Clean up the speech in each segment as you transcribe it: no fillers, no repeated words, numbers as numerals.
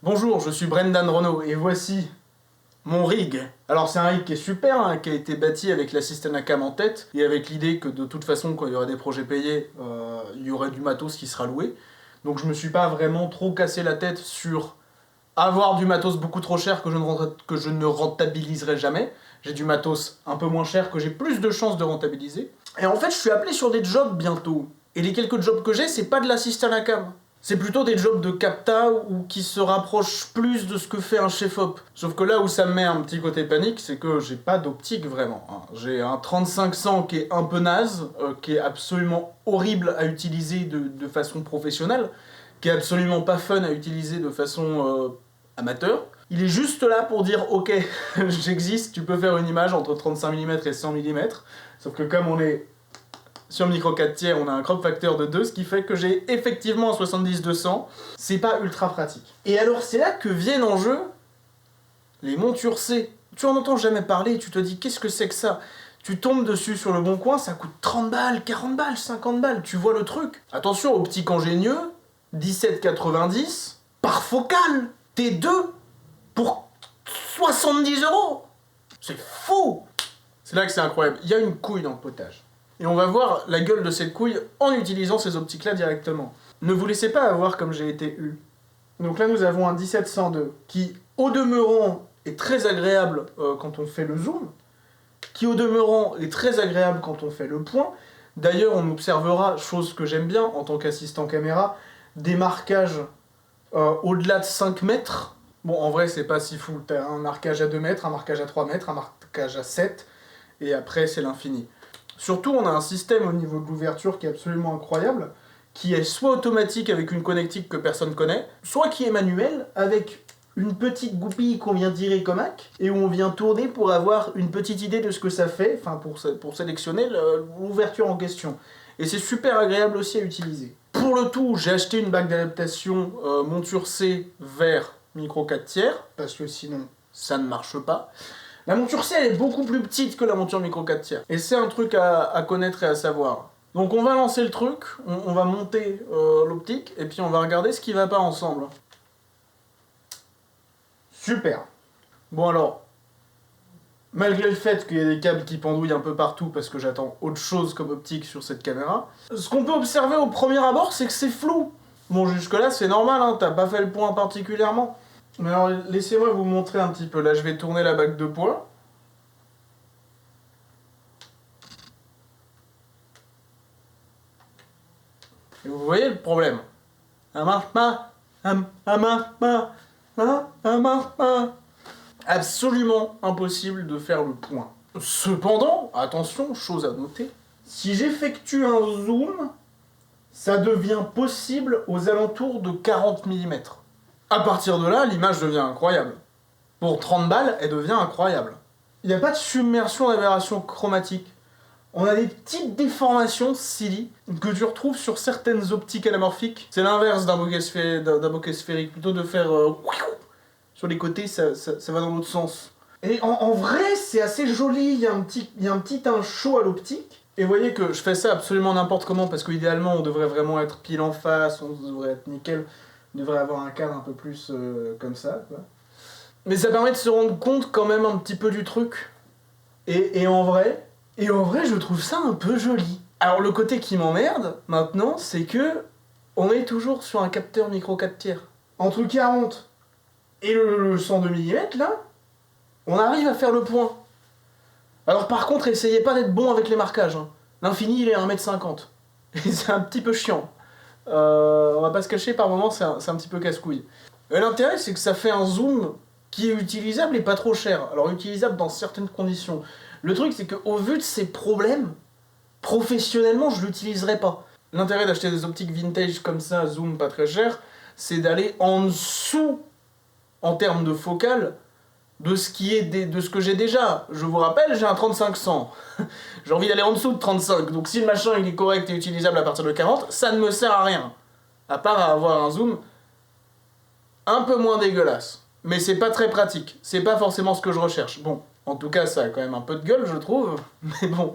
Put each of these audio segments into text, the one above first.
Bonjour, je suis Brendan Renault et voici mon rig. Alors c'est un rig qui est super, hein, qui a été bâti avec la System Cam en tête et avec l'idée que de toute façon quand il y aurait des projets payés, il y aurait du matos qui sera loué. Donc je me suis pas vraiment trop cassé la tête sur avoir du matos beaucoup trop cher que je ne rentabiliserai jamais. J'ai du matos un peu moins cher que j'ai plus de chances de rentabiliser. Et en fait je suis appelé sur des jobs bientôt. Et les quelques jobs que j'ai, c'est pas de la System Cam. C'est plutôt des jobs de capta ou qui se rapprochent plus de ce que fait un chef-op. Sauf que là où ça me met un petit côté panique, c'est que j'ai pas d'optique vraiment. Hein. J'ai un 3500 qui est un peu naze, qui est absolument horrible à utiliser de façon professionnelle, qui est absolument pas fun à utiliser de façon amateur. Il est juste là pour dire ok, j'existe, tu peux faire une image entre 35 mm et 100 mm. Sauf que comme on est sur micro 4 tiers, on a un crop factor de 2, ce qui fait que j'ai effectivement un 70-200. C'est pas ultra pratique. Et alors c'est là que viennent en jeu les montures C. Tu en entends jamais parler et tu te dis qu'est-ce que c'est que ça? Tu tombes dessus sur le bon coin, ça coûte 30 balles, 40 balles, 50 balles, tu vois le truc. Attention, optique ingénieux, 17,90 par focale, T2 pour 70 €. C'est fou! C'est là que c'est incroyable. Il y a une couille dans le potage. Et on va voir la gueule de cette couille en utilisant ces optiques-là directement. Ne vous laissez pas avoir comme j'ai été eu. Donc là, nous avons un 17-102 qui, au demeurant, est très agréable quand on fait le zoom, qui, au demeurant, est très agréable quand on fait le point. D'ailleurs, on observera, chose que j'aime bien en tant qu'assistant caméra, des marquages au-delà de 5 mètres. Bon, en vrai, c'est pas si fou. T'as un marquage à 2 mètres, un marquage à 3 mètres, un marquage à 7, et après, c'est l'infini. Surtout, on a un système au niveau de l'ouverture qui est absolument incroyable, qui est soit automatique avec une connectique que personne connaît, soit qui est manuel avec une petite goupille qu'on vient tirer comme hack, et où on vient tourner pour avoir une petite idée de ce que ça fait, enfin pour sélectionner l'ouverture en question. Et c'est super agréable aussi à utiliser. Pour le tout, j'ai acheté une bague d'adaptation monture C vers micro 4 tiers, parce que sinon ça ne marche pas. La monture C, elle est beaucoup plus petite que la monture micro 4 tiers. Et c'est un truc à connaître et à savoir. Donc on va lancer le truc, on va monter l'optique, et puis on va regarder ce qui va pas ensemble. Super. Bon alors, malgré le fait qu'il y ait des câbles qui pendouillent un peu partout parce que j'attends autre chose comme optique sur cette caméra, ce qu'on peut observer au premier abord, c'est que c'est flou. Bon, jusque-là, c'est normal, hein, t'as pas fait le point particulièrement. Mais alors, laissez-moi vous montrer un petit peu. Là, je vais tourner la bague de poids. Et vous voyez le problème. Ça marche pas. Ça marche pas. Ça marche pas. Absolument impossible de faire le point. Cependant, attention, chose à noter, si j'effectue un zoom, ça devient possible aux alentours de 40 mm. À partir de là, l'image devient incroyable. Pour 30 balles, elle devient incroyable. Il n'y a pas de submersion d'aberration chromatique. On a des petites déformations silly que tu retrouves sur certaines optiques anamorphiques. C'est l'inverse d'un bokeh sphérique, plutôt de faire sur les côtés, ça va dans l'autre sens. Et en vrai, c'est assez joli, il y a un petit teint chaud à l'optique. Et vous voyez que je fais ça absolument n'importe comment, parce qu'idéalement, on devrait vraiment être pile en face, on devrait être nickel, on devrait avoir un cadre un peu plus comme ça, quoi. Mais ça permet de se rendre compte quand même un petit peu du truc. Et en vrai, je trouve ça un peu joli. Alors le côté qui m'emmerde, maintenant, c'est que on est toujours sur un capteur micro 4 tiers. Entre 40 et le 102 mm, là, on arrive à faire le point. Alors par contre, essayez pas d'être bon avec les marquages. Hein. L'infini, il est à 1,50 m. Et c'est un petit peu chiant. On va pas se cacher, par moments, c'est un petit peu casse-couille. Et l'intérêt, c'est que ça fait un zoom qui est utilisable et pas trop cher. Alors utilisable dans certaines conditions. Le truc, c'est qu'au vu de ces problèmes, professionnellement, je l'utiliserai pas. L'intérêt d'acheter des optiques vintage comme ça, zoom pas très cher, c'est d'aller en dessous, en termes de focale, de ce que j'ai déjà. Je vous rappelle, j'ai un 3500. J'ai envie d'aller en dessous de 35. Donc si le machin il est correct et utilisable à partir de 40, ça ne me sert à rien. À part à avoir un zoom un peu moins dégueulasse. Mais c'est pas très pratique. C'est pas forcément ce que je recherche. Bon, en tout cas, ça a quand même un peu de gueule, je trouve. Mais bon,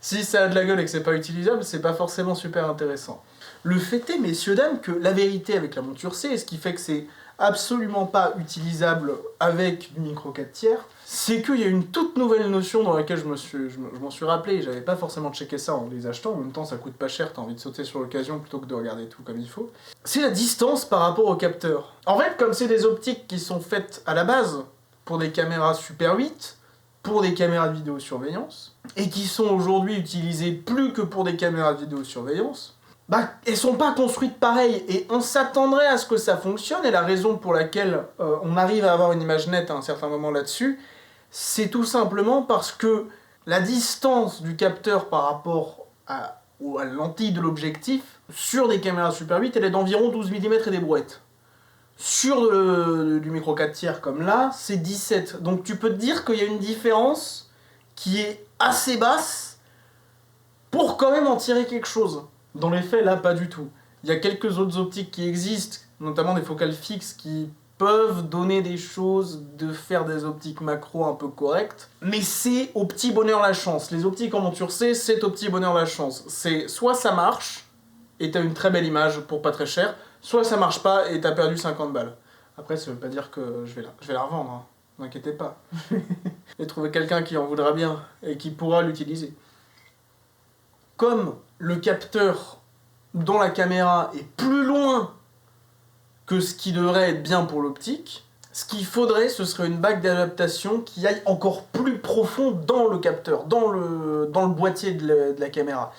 si ça a de la gueule et que c'est pas utilisable, c'est pas forcément super intéressant. Le fait est, messieurs, dames, que la vérité avec la monture C, et ce qui fait que c'est absolument pas utilisable avec du micro 4 tiers, c'est qu'il y a une toute nouvelle notion dans laquelle je m'en suis rappelé, et j'avais pas forcément checké ça en les achetant, en même temps ça coûte pas cher, t'as envie de sauter sur l'occasion plutôt que de regarder tout comme il faut. C'est la distance par rapport au capteur. En fait, comme c'est des optiques qui sont faites à la base pour des caméras Super 8, pour des caméras de vidéosurveillance, et qui sont aujourd'hui utilisées plus que pour des caméras de vidéosurveillance, bah, elles sont pas construites pareil, et on s'attendrait à ce que ça fonctionne, et la raison pour laquelle on arrive à avoir une image nette à un certain moment là-dessus, c'est tout simplement parce que la distance du capteur par rapport à la lentille de l'objectif, sur des caméras Super 8, elle est d'environ 12 mm et des brouettes. Sur du micro 4 tiers comme là, c'est 17. Donc tu peux te dire qu'il y a une différence qui est assez basse pour quand même en tirer quelque chose. Dans les faits, là, pas du tout. Il y a quelques autres optiques qui existent, notamment des focales fixes qui peuvent donner des choses, de faire des optiques macro un peu correctes, mais c'est au petit bonheur la chance. Les optiques en monture C, c'est au petit bonheur la chance. C'est soit ça marche, et t'as une très belle image pour pas très cher, soit ça marche pas et t'as perdu 50 balles. Après, ça veut pas dire que je vais la revendre, hein. Ne vous inquiétez pas. Et trouver quelqu'un qui en voudra bien et qui pourra l'utiliser. Comme le capteur dans la caméra est plus loin que ce qui devrait être bien pour l'optique, ce qu'il faudrait, ce serait une bague d'adaptation qui aille encore plus profond dans le capteur, dans le boîtier de la caméra.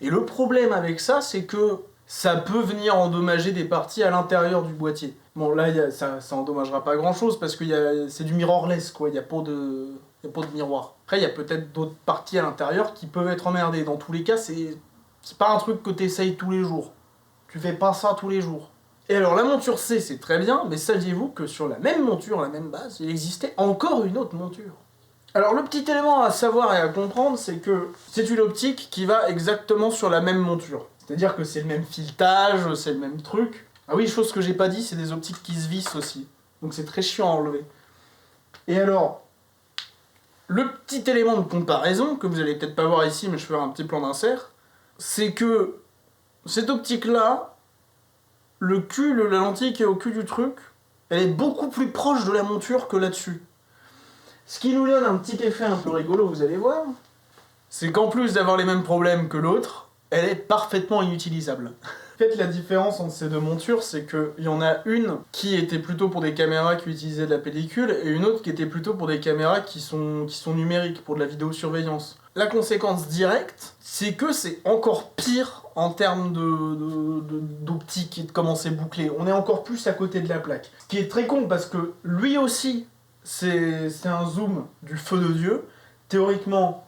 Et le problème avec ça, c'est que ça peut venir endommager des parties à l'intérieur du boîtier. Bon, là, ça endommagera pas grand-chose parce que c'est du mirrorless, quoi. Il n'y a pas de miroir. Après, il y a peut-être d'autres parties à l'intérieur qui peuvent être emmerdées. Dans tous les cas, c'est pas un truc que tu essayes tous les jours. Tu fais pas ça tous les jours. Et alors, la monture C, c'est très bien, mais saviez-vous que sur la même monture, la même base, il existait encore une autre monture? Alors, le petit élément à savoir et à comprendre, c'est que c'est une optique qui va exactement sur la même monture. C'est-à-dire que c'est le même filetage, c'est le même truc. Ah oui, chose que j'ai pas dit, c'est des optiques qui se vissent aussi. Donc c'est très chiant à enlever. Et alors, le petit élément de comparaison, que vous allez peut-être pas voir ici, mais je ferai un petit plan d'insert, c'est que cette optique-là, la lentille qui est au cul du truc, elle est beaucoup plus proche de la monture que là-dessus. Ce qui nous donne un petit effet un peu rigolo, vous allez voir, c'est qu'en plus d'avoir les mêmes problèmes que l'autre, elle est parfaitement inutilisable. En fait, la différence entre ces deux montures, c'est qu'il y en a une qui était plutôt pour des caméras qui utilisaient de la pellicule, et une autre qui était plutôt pour des caméras qui sont numériques, pour de la vidéosurveillance. La conséquence directe, c'est que c'est encore pire en termes d'optique et de comment c'est bouclé. On est encore plus à côté de la plaque. Ce qui est très con, parce que lui aussi, c'est un zoom du feu de Dieu. Théoriquement,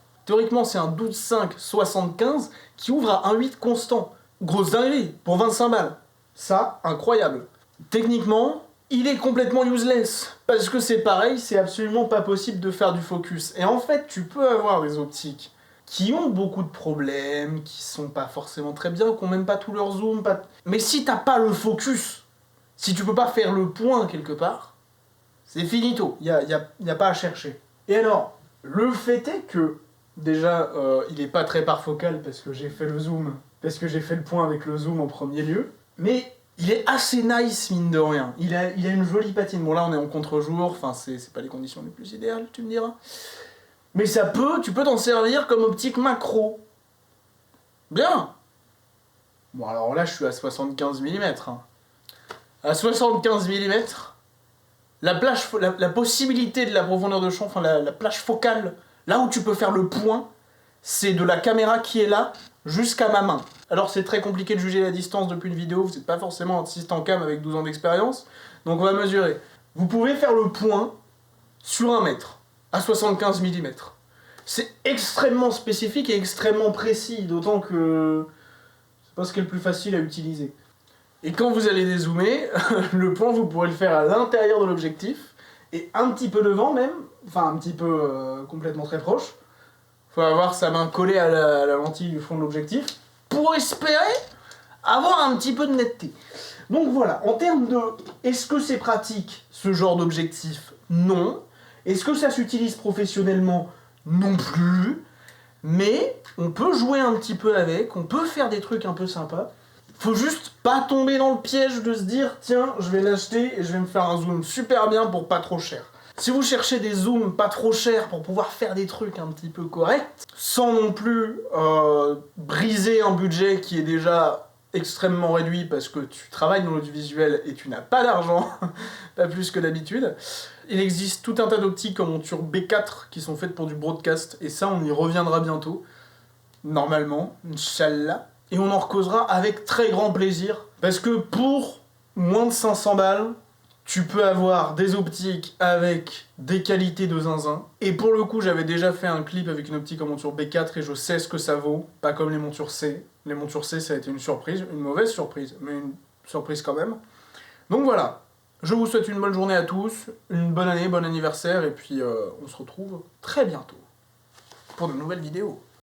c'est un 12.5-75 qui ouvre à 1.8 constant. Grosse dinguerie, pour 25 balles. Ça, incroyable. Techniquement, il est complètement useless. Parce que c'est pareil, c'est absolument pas possible de faire du focus. Et en fait, tu peux avoir des optiques qui ont beaucoup de problèmes, qui sont pas forcément très bien, qui ont même pas tout leur zoom. Mais si t'as pas le focus, si tu peux pas faire le point quelque part, c'est finito. Y a pas à chercher. Et alors, le fait est que déjà, il est pas très parfocal parce que j'ai fait le zoom, parce que j'ai fait le point avec le zoom en premier lieu, mais il est assez nice, mine de rien. Il a une jolie patine. Bon, là, on est en contre-jour, enfin, c'est pas les conditions les plus idéales, tu me diras. Mais tu peux t'en servir comme optique macro. Bien. Bon, alors là, je suis à 75 mm. Hein. À 75 mm, la possibilité de la profondeur de champ, enfin, la plage focale, là où tu peux faire le point, c'est de la caméra qui est là jusqu'à ma main. Alors c'est très compliqué de juger la distance depuis une vidéo, vous n'êtes pas forcément un assistant cam avec 12 ans d'expérience, donc on va mesurer. Vous pouvez faire le point sur 1 mètre, à 75 mm. C'est extrêmement spécifique et extrêmement précis, d'autant que c'est pas ce qui est le plus facile à utiliser. Et quand vous allez dézoomer, le point vous pourrez le faire à l'intérieur de l'objectif, et un petit peu devant même, enfin un petit peu complètement très proche. Faut avoir sa main collée à la lentille du fond de l'objectif pour espérer avoir un petit peu de netteté. Donc voilà, en termes de est-ce que c'est pratique ce genre d'objectif? Non. Est-ce que ça s'utilise professionnellement? Non plus. Mais on peut jouer un petit peu avec, on peut faire des trucs un peu sympas. Faut juste pas tomber dans le piège de se dire tiens, je vais l'acheter et je vais me faire un zoom super bien pour pas trop cher. Si vous cherchez des zooms pas trop chers pour pouvoir faire des trucs un petit peu corrects, sans non plus briser un budget qui est déjà extrêmement réduit parce que tu travailles dans l'audiovisuel et tu n'as pas d'argent, pas plus que d'habitude, il existe tout un tas d'optiques en monture B4 qui sont faites pour du broadcast, et ça on y reviendra bientôt, normalement, Inch'Allah. Et on en recausera avec très grand plaisir. Parce que pour moins de 500 balles, tu peux avoir des optiques avec des qualités de zinzin. Et pour le coup, j'avais déjà fait un clip avec une optique en monture B4 et je sais ce que ça vaut. Pas comme les montures C. Les montures C, ça a été une surprise. Une mauvaise surprise, mais une surprise quand même. Donc voilà. Je vous souhaite une bonne journée à tous, une bonne année, bon anniversaire, et puis on se retrouve très bientôt pour de nouvelles vidéos.